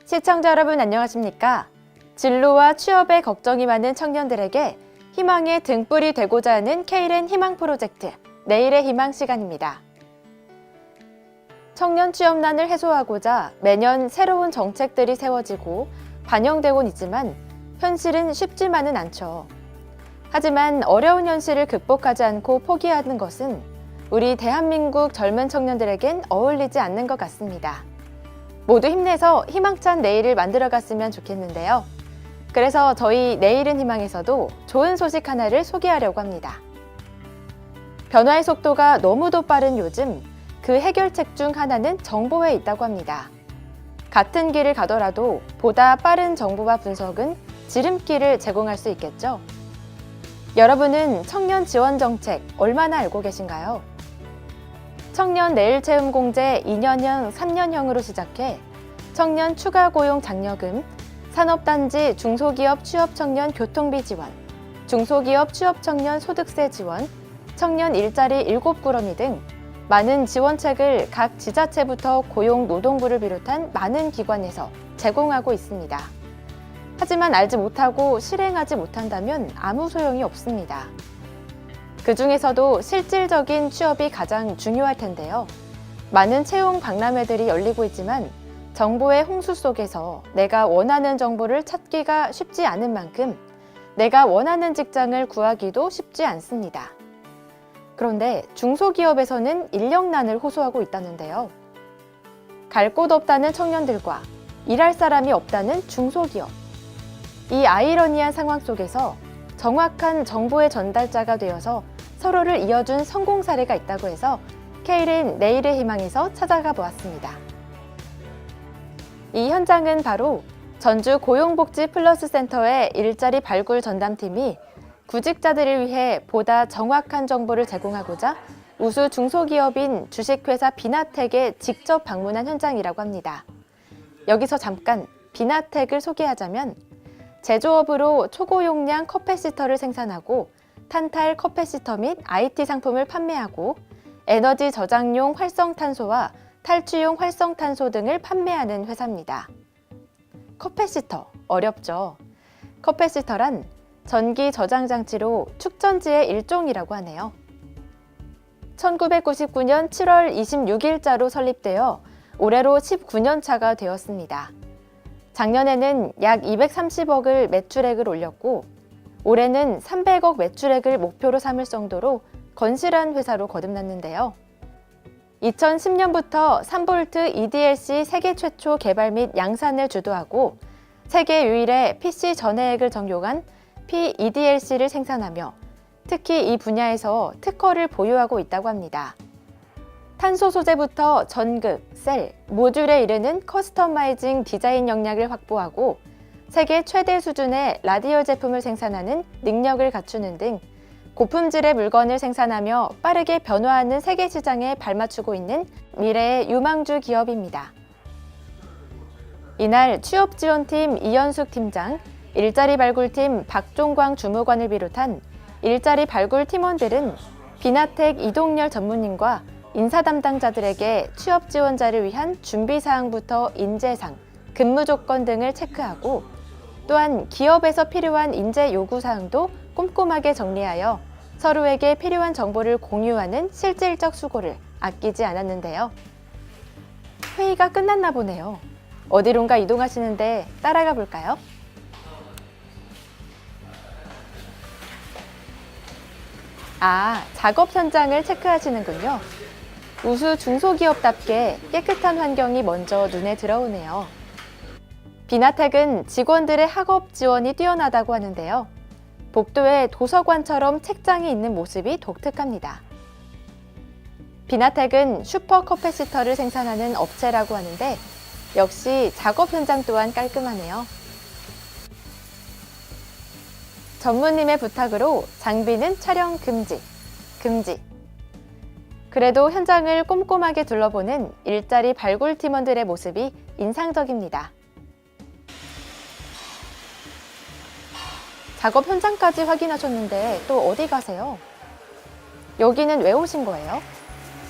시청자 여러분 안녕하십니까? 진로와 취업에 걱정이 많은 청년들에게 희망의 등불이 되고자 하는 K-랜 희망 프로젝트 내일의 희망 시간입니다. 청년 취업난을 해소하고자 매년 새로운 정책들이 세워지고 반영되곤 있지만 현실은 쉽지만은 않죠. 하지만 어려운 현실을 극복하지 않고 포기하는 것은 우리 대한민국 젊은 청년들에겐 어울리지 않는 것 같습니다. 모두 힘내서 희망찬 내일을 만들어갔으면 좋겠는데요. 그래서 저희 내일은 희망에서도 좋은 소식 하나를 소개하려고 합니다. 변화의 속도가 너무도 빠른 요즘 그 해결책 중 하나는 정보에 있다고 합니다. 같은 길을 가더라도 보다 빠른 정보와 분석은 지름길을 제공할 수 있겠죠. 여러분은 청년 지원 정책 얼마나 알고 계신가요? 청년 내일 채움 공제 2년형, 3년형으로 시작해 청년 추가 고용 장려금, 산업단지 중소기업 취업 청년 교통비 지원, 중소기업 취업 청년 소득세 지원, 청년 일자리 7꾸러미 등 많은 지원책을 각 지자체부터 고용노동부를 비롯한 많은 기관에서 제공하고 있습니다. 하지만 알지 못하고 실행하지 못한다면 아무 소용이 없습니다. 그 중에서도 실질적인 취업이 가장 중요할 텐데요. 많은 채용 박람회들이 열리고 있지만 정보의 홍수 속에서 내가 원하는 정보를 찾기가 쉽지 않은 만큼 내가 원하는 직장을 구하기도 쉽지 않습니다. 그런데 중소기업에서는 인력난을 호소하고 있다는데요. 갈 곳 없다는 청년들과 일할 사람이 없다는 중소기업. 이 아이러니한 상황 속에서 정확한 정보의 전달자가 되어서 서로를 이어준 성공 사례가 있다고 해서 K-랜 내일의 희망에서 찾아가 보았습니다. 이 현장은 바로 전주 고용복지 플러스 센터의 일자리 발굴 전담팀이 구직자들을 위해 보다 정확한 정보를 제공하고자 우수 중소기업인 주식회사 비나텍에 직접 방문한 현장이라고 합니다. 여기서 잠깐 비나텍을 소개하자면 제조업으로 초고용량 컵패시터를 생산하고 탄탈 컵패시터 및 IT 상품을 판매하고 에너지 저장용 활성탄소와 탈취용 활성탄소 등을 판매하는 회사입니다. 컵패시터, 어렵죠? 컵패시터란 전기 저장 장치로 축전지의 일종이라고 하네요. 1999년 7월 26일자로 설립되어 올해로 19년 차가 되었습니다. 작년에는 약 230억을 매출액을 올렸고 올해는 300억 매출액을 목표로 삼을 정도로 건실한 회사로 거듭났는데요. 2010년부터 3V EDLC 세계 최초 개발 및 양산을 주도하고 세계 유일의 PC 전해액을 적용한 PEDLC를 생산하며 특히 이 분야에서 특허를 보유하고 있다고 합니다. 탄소 소재부터 전극, 셀, 모듈에 이르는 커스터마이징 디자인 역량을 확보하고 세계 최대 수준의 라디오 제품을 생산하는 능력을 갖추는 등 고품질의 물건을 생산하며 빠르게 변화하는 세계 시장에 발맞추고 있는 미래의 유망주 기업입니다. 이날 취업지원팀 이현숙 팀장, 일자리 발굴팀 박종광 주무관을 비롯한 일자리 발굴 팀원들은 비나텍 이동열 전무님과 인사 담당자들에게 취업 지원자를 위한 준비사항부터 인재상, 근무 조건 등을 체크하고 또한 기업에서 필요한 인재 요구사항도 꼼꼼하게 정리하여 서로에게 필요한 정보를 공유하는 실질적 수고를 아끼지 않았는데요. 회의가 끝났나 보네요. 어디론가 이동하시는데 따라가 볼까요? 작업 현장을 체크하시는군요. 우수 중소기업답게 깨끗한 환경이 먼저 눈에 들어오네요. 비나텍은 직원들의 학업 지원이 뛰어나다고 하는데요. 복도에 도서관처럼 책장이 있는 모습이 독특합니다. 비나텍은 슈퍼 커패시터를 생산하는 업체라고 하는데 역시 작업 현장 또한 깔끔하네요. 전무님의 부탁으로 장비는 촬영 금지. 그래도 현장을 꼼꼼하게 둘러보는 일자리 발굴 팀원들의 모습이 인상적입니다. 작업 현장까지 확인하셨는데 또 어디 가세요? 여기는 왜 오신 거예요?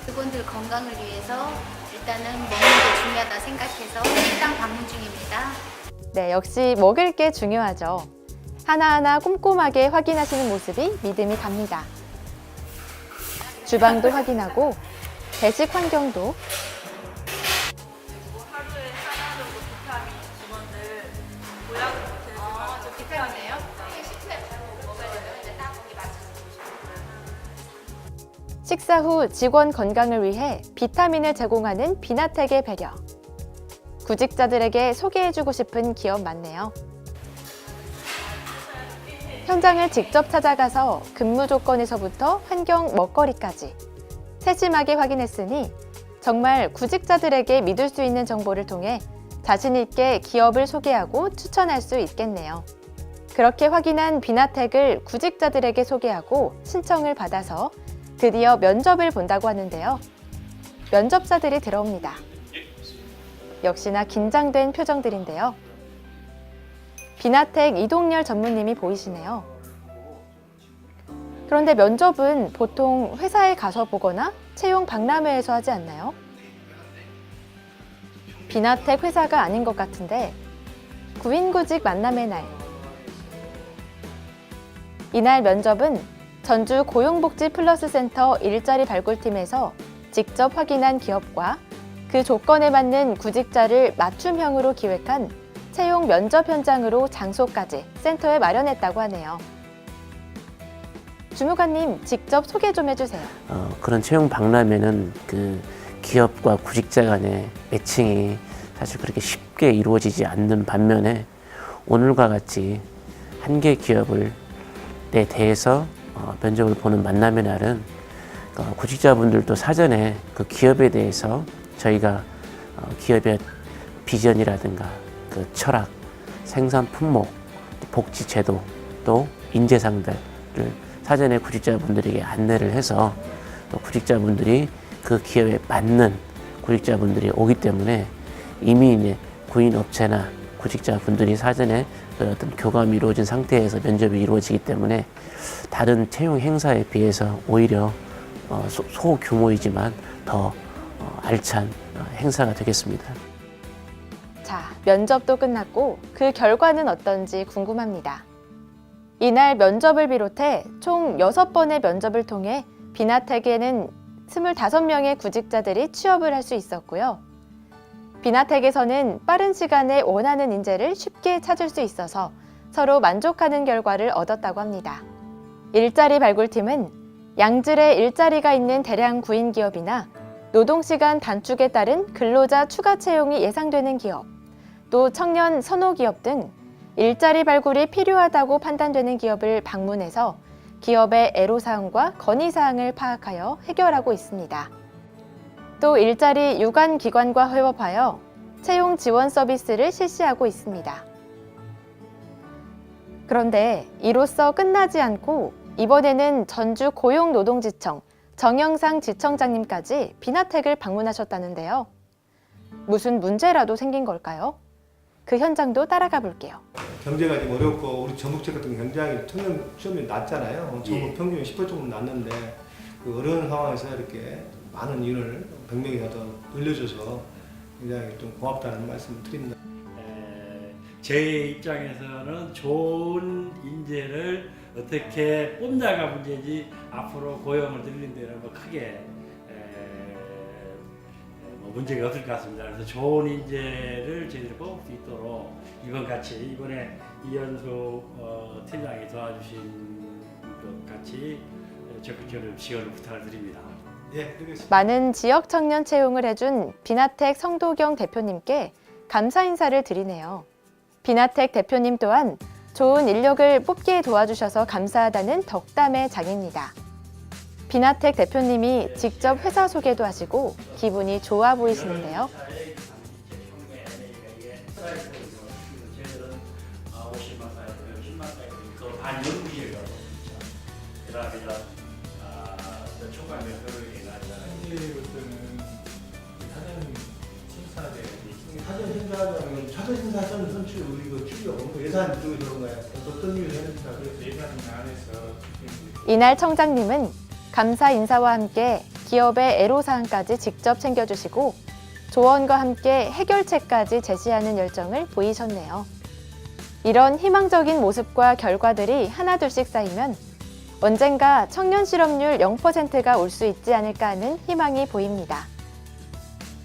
직원들 건강을 위해서 일단은 먹는 게 중요하다 생각해서 식당 방문 중입니다. 네, 역시 먹을 게 중요하죠. 하나하나 꼼꼼하게 확인하시는 모습이 믿음이 갑니다. 주방도 확인하고 배식 환경도 하루에 하나 정도 비타민 직원들 보약을 못해서 좀 비타민이에요? 식사에 바로 먹어야 되면 이제 딱 거기 맞춰서. 식사 후 직원 건강을 위해 비타민을 제공하는 비나텍의 배려. 구직자들에게 소개해주고 싶은 기업 맞네요. 현장을 직접 찾아가서 근무 조건에서부터 환경, 먹거리까지 세심하게 확인했으니 정말 구직자들에게 믿을 수 있는 정보를 통해 자신 있게 기업을 소개하고 추천할 수 있겠네요. 그렇게 확인한 비나텍을 구직자들에게 소개하고 신청을 받아서 드디어 면접을 본다고 하는데요. 면접자들이 들어옵니다. 역시나 긴장된 표정들인데요. 비나텍 이동열 전무님이 보이시네요. 그런데 면접은 보통 회사에 가서 보거나 채용 박람회에서 하지 않나요? 비나텍 회사가 아닌 것 같은데 구인구직 만남의 날. 이날 면접은 전주 고용복지 플러스 센터 일자리 발굴팀에서 직접 확인한 기업과 그 조건에 맞는 구직자를 맞춤형으로 기획한 채용 면접 현장으로 장소까지 센터에 마련했다고 하네요. 주무관님, 직접 소개 좀 해주세요. 그런 채용 박람회는 그 기업과 구직자 간의 매칭이 사실 그렇게 쉽게 이루어지지 않는 반면에 오늘과 같이 한 개 기업을 내 대해서 면접을 보는 만남의 날은 구직자분들도 사전에 그 기업에 대해서 저희가 기업의 비전이라든가 그 철학, 생산 품목, 복지 제도, 또 인재 상대를 사전에 구직자분들에게 안내를 해서 또 구직자분들이 그 기업에 맞는 구직자분들이 오기 때문에 이미 이제 구인 업체나 구직자분들이 사전에 그 어떤 교감이 이루어진 상태에서 면접이 이루어지기 때문에 다른 채용 행사에 비해서 오히려 소규모이지만 더 알찬 행사가 되겠습니다. 자, 면접도 끝났고 그 결과는 어떤지 궁금합니다. 이날 면접을 비롯해 총 6번의 면접을 통해 비나텍에는 25명의 구직자들이 취업을 할 수 있었고요. 비나텍에서는 빠른 시간에 원하는 인재를 쉽게 찾을 수 있어서 서로 만족하는 결과를 얻었다고 합니다. 일자리 발굴팀은 양질의 일자리가 있는 대량 구인 기업이나 노동시간 단축에 따른 근로자 추가 채용이 예상되는 기업, 또 청년 선호 기업 등 일자리 발굴이 필요하다고 판단되는 기업을 방문해서 기업의 애로사항과 건의사항을 파악하여 해결하고 있습니다. 또 일자리 유관 기관과 협업하여 채용 지원 서비스를 실시하고 있습니다. 그런데 이로써 끝나지 않고 이번에는 전주 고용노동지청 정영상 지청장님까지 비나텍을 방문하셨다는데요. 무슨 문제라도 생긴 걸까요? 그 현장도 따라가 볼게요. 경제가 좀 어렵고 우리 전북지 같은 굉장히 청년 취업률이 낮잖아요. 전국 평균이 10% 정도 낮는데 그 어려운 상황에서 이렇게 많은 일을 100명이나 더 늘려줘서 굉장히 좀 고맙다는 말씀을 드립니다. 제 입장에서는 좋은 인재를 어떻게 뽑냐가 문제지 앞으로 고용을 늘리는 데는 뭐 크게 문제가 없을 것 같습니다. 그래서 좋은 인재를 저희들이 뽑을 수 있도록 이번에 이현수 팀장이 도와주신 것 같이 적극적으로 지원을 부탁을 드립니다. 예, 알겠습니다. 많은 지역 청년 채용을 해준 비나텍 성도경 대표님께 감사 인사를 드리네요. 비나텍 대표님 또한 좋은 인력을 뽑기에 도와주셔서 감사하다는 덕담의 장입니다. 비나텍 대표님이 직접 회사 소개도 하시고 기분이 좋아 보이시는데요. 사전 심사하는 선출 우리 그 출력 예산 쪽에 들어가요. 어떤 일을 했는지 예산이 안에서 이날 청장님은 감사 인사와 함께 기업의 애로사항까지 직접 챙겨주시고 조언과 함께 해결책까지 제시하는 열정을 보이셨네요. 이런 희망적인 모습과 결과들이 하나둘씩 쌓이면 언젠가 청년 실업률 0%가 올 수 있지 않을까 하는 희망이 보입니다.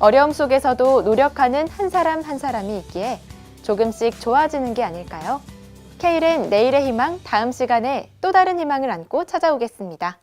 어려움 속에서도 노력하는 한 사람 한 사람이 있기에 조금씩 좋아지는 게 아닐까요? K랜 내일의 희망 다음 시간에 또 다른 희망을 안고 찾아오겠습니다.